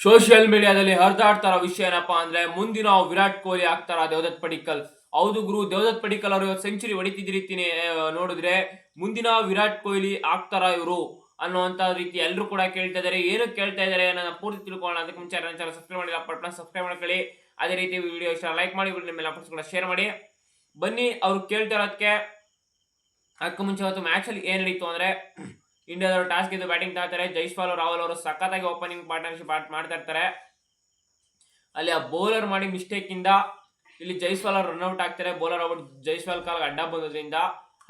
Social ಮೀಡಿಯಾದಲ್ಲಿ ಹರಿದಾಡ್ತಾರೋ ವಿಷಯ ಏನಪ್ಪಾ ಅಂದ್ರೆ ಮುಂದಿನ ವಿರಾಟ್ ಕೊಹ್ಲಿ ಆಗ್ತಾರ ದೇವದತ್ ಪಡಿಕ್ಕಲ್. ಹೌದು ಗುರು, ದೇವದತ್ ಪಡಿಕ್ಕಲ್ ಅವರು ಇವತ್ತು ಸೆಂಚುರಿ ಹೊಡಿತಿದ್ದ ರೀತಿನೇ ನೋಡಿದ್ರೆ ಮುಂದಿನ ವಿರಾಟ್ ಕೊಹ್ಲಿ ಆಗ್ತಾರ ಇವರು ಅನ್ನುವಂತ ರೀತಿ ಎಲ್ಲರೂ ಕೂಡ ಕೇಳ್ತಾ ಇದಾರೆ. ಏನು ಕೇಳ್ತಾ ಇದಾರೆ ನನ್ನ ಪೂರ್ತಿ ತಿಳ್ಕೊಳ್ಳೋಣ. ಅದಕ್ಕೆ ಮುಂಚೆ ನನ್ನ ಚಾನಲ್ ಸಬ್ಸ್ಕ್ರೈಬ್ ಮಾಡಿಲ್ಲ ಪಟ್ನ ಸಬ್ಸ್ಕ್ರೈಬ್ ಮಾಡ್ಕೊಳ್ಳಿ. ಅದೇ ರೀತಿ ವಿಡಿಯೋ ಇಷ್ಟ ಲೈಕ್ ಮಾಡಿ, ನಿಮ್ಮೆಲ್ಲ ಫ್ರೆಂಡ್ಸ್ ಕೂಡ ಶೇರ್ ಮಾಡಿ. ಬನ್ನಿ ಅವ್ರು ಕೇಳ್ತಾ ಇರೋದಕ್ಕೆ. ಅದಕ್ಕೆ ಮುಂಚೆ ಇವತ್ತು ಮ್ಯಾಚ್ ಅಲ್ಲಿ ಏನ್ ನಡೀತು ಅಂದ್ರೆ ಇಂಡಿಯಾದವರು ಟಾಸ್ ಗೆದ್ದು ಬ್ಯಾಟಿಂಗ್ ತಗೋತಾರೆ. ಜೈಸ್ವಾಲ್ ರಾಹುಲ್ ಅವರು ಸಖತ್ತಾಗಿ ಓಪನಿಂಗ್ ಪಾರ್ಟ್ನರ್ಶಿಪ್ ಮಾಡ್ತಾ ಇರ್ತಾರೆ. ಅಲ್ಲಿ ಆ ಬೌಲರ್ ಮಾಡಿ ಮಿಸ್ಟೇಕ್ ಇಂದ ಇಲ್ಲಿ ಜೈಸ್ವಾಲ್ ಅವರು ರನ್ಔಟ್ ಆಗ್ತಾರೆ. ಬೌಲರ್ ಔಟ್, ಜೈಸ್ವಾಲ್ ಕಾಲ್ ಅಡ್ಡ ಬಂದೋದ್ರಿಂದ.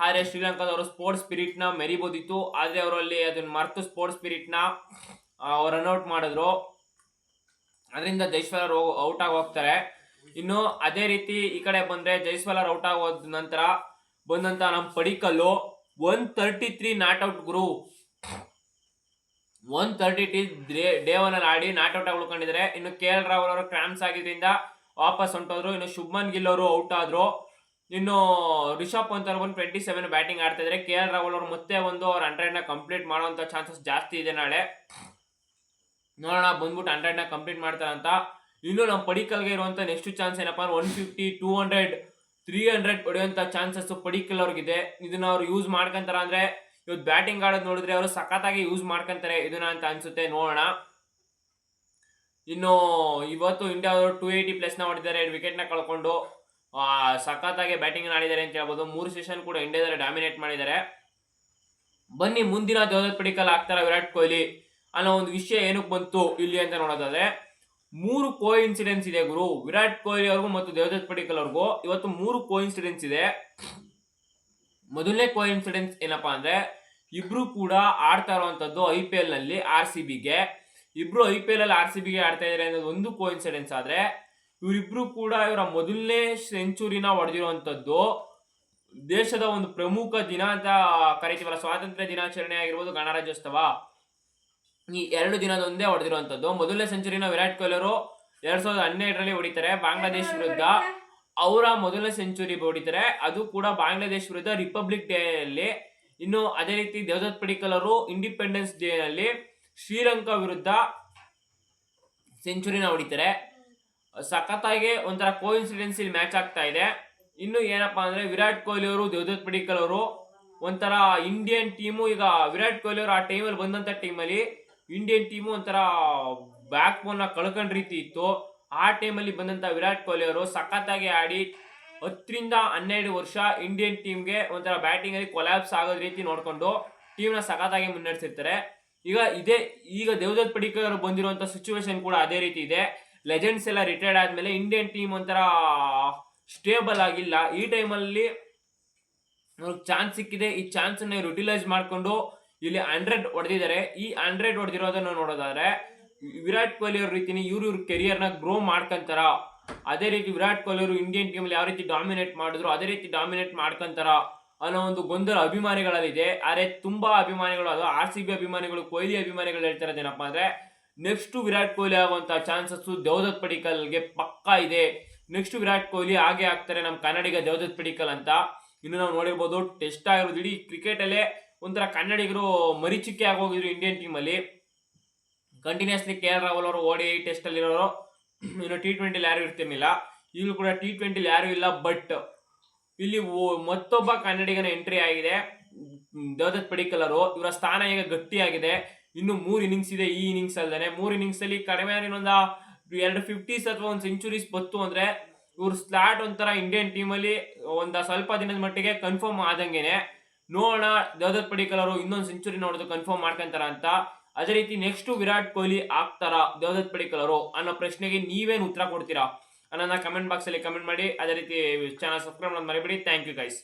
ಆದ್ರೆ ಶ್ರೀಲಂಕಾದವರು ಸ್ಪೋರ್ಟ್ಸ್ ಸ್ಪಿರಿಟ್ ನ ಮೆರಿಬೋದಿತ್ತು. ಆದ್ರೆ ಅವರಲ್ಲಿ ಅದನ್ನ ಮರ್ತು ಸ್ಪೋರ್ಟ್ಸ್ ಸ್ಪಿರಿಟ್ ನ ರನ್ಔಟ್ ಮಾಡಿದ್ರು. ಅದರಿಂದ ಜೈಸ್ವಾಲ್ ಅವರು ಔಟ್ ಆಗಿ ಹೋಗ್ತಾರೆ. ಇನ್ನು ಅದೇ ರೀತಿ ಈ ಕಡೆ ಬಂದ್ರೆ ಜೈಸ್ವಾಲ್ ಅವರು ಔಟ್ ಆಗೋದ ನಂತರ ಬಂದಂತ ನಮ್ಮ ಪಡಿಕ್ಕಲ್ಲು 133 ನಾಟ್ ಔಟ್ ಗುರು. 133 ಡೇ 1 ಅಲ್ಲಿ ಆಡಿ ನಾಟ್ ಔಟ್ ಆಗಿ ಉಳ್ಕೊಂಡಿದ್ದಾರೆ. ಇನ್ನು KL ರಾಹುಲ್ ಅವರು ಕ್ರಾಮ್ಸ್ ಆಗಿದ್ರಿಂದ ವಾಪಸ್ ಹೊಂಟೋದ್ರು. ಇನ್ನು ಶುಭ್ಮನ್ ಗಿಲ್ ಅವರು ಔಟ್ ಆದ್ರು. ಇನ್ನು ರಿಷಬ್ ಪಂತ್ ಅವರು 27 ಬ್ಯಾಟಿಂಗ್ ಆಡ್ತಾ ಇದ್ದಾರೆ. KL ರಾಹುಲ್ ಅವರು ಮತ್ತೆ ಅವ್ರ 100 ನ ಕಂಪ್ಲೀಟ್ ಮಾಡುವಂತ ಚಾನ್ಸಸ್ ಜಾಸ್ತಿ ಇದೆ. ನಾಳೆ ನೋಡೋಣ ಬಂದ್ಬಿಟ್ಟು 100 ನ ಕಂಪ್ಲೀಟ್ ಮಾಡ್ತಾರಂತ. ಇನ್ನು ನಮ್ಮ ಪಡಿಕ್ಕಲ್ಗೆ ಇರುವಂತ ನೆಕ್ಸ್ಟ್ ಚಾನ್ಸ್ ಏನಪ್ಪಾ 150, 200, 300 ಹೊಡೆಯುವಂತ ಚಾನ್ಸಸ್ ಪಡಿಕ್ಕಲ್ ಅವ್ರಿಗಿದೆ. ಇದನ್ನ ಅವ್ರು ಯೂಸ್ ಮಾಡ್ಕೊಂತಾರ ಅಂದ್ರೆ ಇವತ್ತು ಬ್ಯಾಟಿಂಗ್ ಆಡೋದು ನೋಡಿದ್ರೆ ಅವರು ಸಖತ್ತಾಗಿ ಯೂಸ್ ಮಾಡ್ಕೊಂತಾರೆ ಇದನ್ನ ಅಂತ ಅನ್ಸುತ್ತೆ. ನೋಡೋಣ. ಇನ್ನು ಇವತ್ತು ಇಂಡಿಯಾ ಅವರು 280 ಪ್ಲಸ್ ನ ಹೊಡಿದ್ದಾರೆ. 2 ವಿಕೆಟ್ ನ ಕಳ್ಕೊಂಡು ಸಖತ್ತಾಗಿ ಬ್ಯಾಟಿಂಗ್ ಆಡಿದ್ದಾರೆ ಅಂತ ಹೇಳ್ಬೋದು. 3 ಸೆಷನ್ ಕೂಡ ಇಂಡಿಯಾದಲ್ಲಿ ಡಾಮಿನೇಟ್ ಮಾಡಿದ್ದಾರೆ. ಬನ್ನಿ ಮುಂದಿನ ದೇವದತ್ ಪಡಿಕ್ಕಲ್ ಆಗ್ತಾರ ವಿರಾಟ್ ಕೊಹ್ಲಿ ಅನ್ನೋ ಒಂದು ವಿಷಯ ಏನಕ್ಕೆ ಬಂತು ಇಲ್ಲಿ ಅಂತ ನೋಡೋದಾದ್ರೆ 3 ಕೋಇನ್ಸಿಡೆನ್ಸ್ ಇದೆ ಗುರು. ವಿರಾಟ್ ಕೊಹ್ಲಿ ಅವ್ರಿಗೂ ಮತ್ತು ದೇವದತ್ ಪಡಿಕ್ಕಲ್ ಅವ್ರಿಗೂ ಇವತ್ತು 3 ಕೋಇನ್ಸಿಡೆನ್ಸ್ ಇದೆ. ಮೊದಲನೇ ಕೋಇನ್ಸಿಡೆನ್ಸ್ ಏನಪ್ಪಾ ಅಂದ್ರೆ ಇಬ್ರು ಕೂಡ ಆಡ್ತಾ ಇರುವಂತದ್ದು IPL ನಲ್ಲಿ RCBಗೆ. ಇಬ್ರು IPL ಅಲ್ಲಿ RCBಗೆ ಆಡ್ತಾ ಇದಾರೆ ಅನ್ನೋದು ಒಂದು ಕೋಇನ್ಸಿಡೆನ್ಸ್. ಆದ್ರೆ ಇವರಿಬ್ರು ಕೂಡ ಇವರ ಮೊದಲನೇ ಸೆಂಚುರಿನ ಹೊಡೆದಿರುವಂತದ್ದು ದೇಶದ ಒಂದು ಪ್ರಮುಖ ದಿನ ಅಂತ ಕರಿತೀವಲ್ಲ, ಸ್ವಾತಂತ್ರ್ಯ ದಿನಾಚರಣೆ ಆಗಿರ್ಬೋದು, ಗಣರಾಜ್ಯೋತ್ಸವ, ಈ 2 ದಿನದೊಂದೇ ಹೊಡೆದಿರುವಂತದ್ದು. ಮೊದಲನೇ ಸೆಂಚುರಿನ ವಿರಾಟ್ ಕೊಹ್ಲಿ ಅವರು 2012ರಲ್ಲಿ ಹೊಡಿತಾರೆ ಬಾಂಗ್ಲಾದೇಶ್ ವಿರುದ್ಧ. ಅವರ ಮೊದಲನೇ ಸೆಂಚುರಿ ಹೊಡಿತಾರೆ, ಅದು ಕೂಡ ಬಾಂಗ್ಲಾದೇಶ್ ವಿರುದ್ಧ ರಿಪಬ್ಲಿಕ್ ಡೇ ಅಲ್ಲಿ. ಇನ್ನು ಅದೇ ರೀತಿ ದೇವದತ್ ಪಡಿಕ್ಕಲ್ ಅವರು ಇಂಡಿಪೆಂಡೆನ್ಸ್ ಡೇ ನಲ್ಲಿ ಶ್ರೀಲಂಕಾ ವಿರುದ್ಧ ಸೆಂಚುರಿನ ಹೊಡಿತಾರೆ. ಸಖತ್ತಾಗಿ ಒಂಥರ ಕೋಇನ್ಸಿಡೆನ್ಸ್ ಇಲ್ಲಿ ಮ್ಯಾಚ್ ಆಗ್ತಾ ಇದೆ. ಇನ್ನು ಏನಪ್ಪಾ ಅಂದ್ರೆ ವಿರಾಟ್ ಕೊಹ್ಲಿ ಅವರು, ದೇವದತ್ ಪಡಿಕ್ಕಲ್ ಅವರು ಒಂಥರ ಇಂಡಿಯನ್ ಟೀಮು ಈಗ ವಿರಾಟ್ ಕೊಹ್ಲಿ ಅವರು ಆ ಟೈಮಲ್ಲಿ ಬಂದಂತ ಟೀಮಲ್ಲಿ ಇಂಡಿಯನ್ ಟೀಮು ಒಂಥರ ಬ್ಯಾಕ್ ಬೋನ್ ನ ಕಳ್ಕೊಂಡ್ ರೀತಿ ಇತ್ತು. ಆ ಟೈಮಲ್ಲಿ ಬಂದಂತ ವಿರಾಟ್ ಕೊಹ್ಲಿ ಅವರು ಸಖತ್ತಾಗಿ ಆಡಿ 10ರಿಂದ 12 ವರ್ಷ ಇಂಡಿಯನ್ ಟೀಮ್ಗೆ ಒಂಥರ ಬ್ಯಾಟಿಂಗ್ ಅಲ್ಲಿ ಕೊಲ್ಯಾಪ್ಸ್ ಆಗೋ ರೀತಿ ನೋಡ್ಕೊಂಡು ಟೀಮ್ ನ ಸಖತ್ತಾಗಿ ಮುನ್ನಡೆಸಿರ್ತಾರೆ. ಈಗ ದೇವದತ್ ಪಡಿಕ್ಕಲ್ ಅವರು ಬಂದಿರುವಂತ ಸಿಚುವೇಶನ್ ಕೂಡ ಅದೇ ರೀತಿ ಇದೆ. ಲೆಜೆಂಡ್ಸ್ ಎಲ್ಲ ರಿಟೈರ್ಡ್ ಆದ್ಮೇಲೆ ಇಂಡಿಯನ್ ಟೀಮ್ ಒಂಥರ ಸ್ಟೇಬಲ್ ಆಗಿಲ್ಲ. ಈ ಟೈಮಲ್ಲಿ ಚಾನ್ಸ್ ಸಿಕ್ಕಿದೆ. ಈ ಚಾನ್ಸ್ ಅನ್ನ ಯುಟಿಲೈಸ್ ಮಾಡ್ಕೊಂಡು ಇಲ್ಲಿ 100 ಹೊಡೆದಿದ್ದಾರೆ. ಈ 100 ಹೊಡೆದಿರೋದನ್ನ ನೋಡೋದಾದ್ರೆ ವಿರಾಟ್ ಕೊಹ್ಲಿ ಅವ್ರ ರೀತಿನಿ ಇವ್ರ ಕೆರಿಯರ್ ನ ಗ್ರೋ ಮಾಡ್ಕೊಂತಾರ. ಅದೇ ರೀತಿ ವಿರಾಟ್ ಕೊಹ್ಲಿ ಅವರು ಇಂಡಿಯನ್ ಟೀಮ್ ಅಲ್ಲಿ ಯಾವ ರೀತಿ ಡಾಮಿನೇಟ್ ಮಾಡಿದ್ರು ಅದೇ ರೀತಿ ಡಾಮಿನೇಟ್ ಮಾಡ್ಕೊಂತಾರ ಅನ್ನೋ ಒಂದು ಗೊಂದಲ ಅಭಿಮಾನಿಗಳಲ್ಲಿದೆ. ಆದ್ರೆ ತುಂಬಾ ಅಭಿಮಾನಿಗಳು, ಅದು RCB ಅಭಿಮಾನಿಗಳು, ಕೊಹ್ಲಿ ಅಭಿಮಾನಿಗಳು ಹೇಳ್ತಾರದೇನಪ್ಪಾ ಅಂದ್ರೆ ನೆಕ್ಸ್ಟ್ ವಿರಾಟ್ ಕೊಹ್ಲಿ ಆಗುವಂತ ಚಾನ್ಸಸ್ ದೇವದತ್ ಪಡಿಕ್ಕಲ್ಗೆ ಪಕ್ಕಾ ಇದೆ. ನೆಕ್ಸ್ಟ್ ವಿರಾಟ್ ಕೊಹ್ಲಿ ಹಾಗೆ ಆಗ್ತಾರೆ ನಮ್ಮ ಕನ್ನಡಿಗ ದೇವದತ್ ಪಡಿಕ್ಕಲ್ ಅಂತ. ಇನ್ನು ನಾವು ನೋಡಿರ್ಬೋದು ಟೆಸ್ಟ್ ಆಗಿರೋದು ಇಡೀ ಕ್ರಿಕೆಟ್ ಅಲ್ಲೇ ಒಂಥರ ಕನ್ನಡಿಗರು ಮರಿಚಿಕೆ ಆಗೋಗಿದ್ರು ಇಂಡಿಯನ್ ಟೀಮ್ ಅಲ್ಲಿ. ಕಂಟಿನ್ಯೂಸ್ಲಿ KL ರಾಹುಲ್ ಅವರು ODI ಟೆಸ್ಟ್ ಅಲ್ಲಿ ಇರೋರು. ಇನ್ನು T20 ಯಾರು ಇರ್ತಿರ್ಲಿಲ್ಲ. ಈಗಲೂ ಕೂಡ T20 ಯಾರು ಇಲ್ಲ. ಬಟ್ ಇಲ್ಲಿ ಮತ್ತೊಬ್ಬ ಕನ್ನಡಿಗನ ಎಂಟ್ರಿ ಆಗಿದೆ, ದೇವದತ್ ಪಡಿಕ್ಕಲ್ ಅವರು. ಇವರ ಸ್ಥಾನ ಈಗ ಗಟ್ಟಿಯಾಗಿದೆ. ಇನ್ನು 3 ಇನ್ನಿಂಗ್ಸ್ ಇದೆ. ಈ ಇನ್ನಿಂಗ್ಸ್ ಅಲ್ಲದೆ 3 ಇನ್ನಿಂಗ್ಸ್ ಅಲ್ಲಿ ಕಡಿಮೆ ಇನ್ನೊಂದ 2 50s ಅಥವಾ 1 ಸೆಂಚುರೀಸ್ ಬತ್ತು ಅಂದ್ರೆ ಇವ್ರ ಸ್ಲಾಟ್ ಒಂಥರ ಇಂಡಿಯನ್ ಟೀಮ್ ಅಲ್ಲಿ ಸ್ವಲ್ಪ ದಿನದ ಮಟ್ಟಿಗೆ ಕನ್ಫರ್ಮ್ ಆದಂಗೆನೆ. ನೋಡೋಣ ದೇವದತ್ ಪಡಿಕ್ಕಲ್ ಅವರು ಇನ್ನೊಂದು ಸೆಂಚುರಿ ನೋಡೋದು ಕನ್ಫರ್ಮ್ ಮಾಡ್ಕೊಂತಾರ ಅಂತ. ಅದೇ ರೀತಿ ನೆಕ್ಸ್ಟ್ ವಿರಾಟ್ ಕೊಹ್ಲಿ ಆಗ್ತಾರ ದೇವದತ್ ಪಡಿಕ್ಕಲ್ ಅವರು ಅನ್ನೋ ಪ್ರಶ್ನೆಗೆ ನೀವೇನು ಉತ್ತರ ಕೊಡ್ತೀರಾ ಅನ್ನೋದನ್ನ ಕಮೆಂಟ್ ಬಾಕ್ಸ್ ಅಲ್ಲಿ ಕಮೆಂಟ್ ಮಾಡಿ. ಅದೇ ರೀತಿ ಚಾನಲ್ ಸಬ್ಸ್ಕ್ರೈಬ್ ಮಾಡೋದು ಮರಿಬೇಡಿ. Thank you guys.